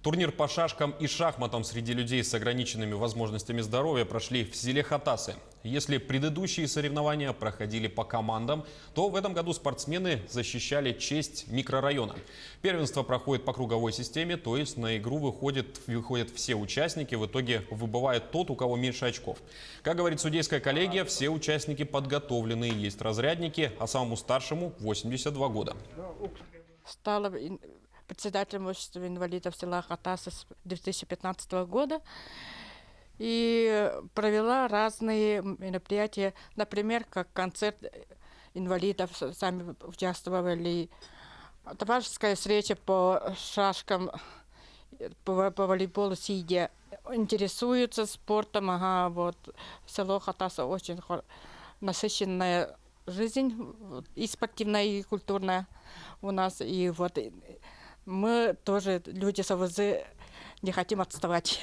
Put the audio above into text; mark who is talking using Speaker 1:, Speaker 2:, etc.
Speaker 1: Турнир по шашкам и шахматам среди людей с ограниченными возможностями здоровья прошли в селе Хатасы. Если предыдущие соревнования проходили по командам, то в этом году спортсмены защищали честь микрорайона. Первенство проходит по круговой системе, то есть на игру выходят все участники, в итоге выбывает тот, у кого меньше очков. Как говорит судейская коллегия, все участники подготовленные, есть разрядники, а самому старшему 82 года.
Speaker 2: Стала председателем общества инвалидов села Хатасы с 2015 года и провела разные мероприятия, например, как концерт инвалидов, сами участвовали, товарищеская встреча по шашкам, по волейболу, сидя, интересуются спортом. Вот. Село Хатасы очень насыщенная жизнь, и спортивная, и культурная у нас. И вот мы тоже, люди с АВЗ, не хотим отставать.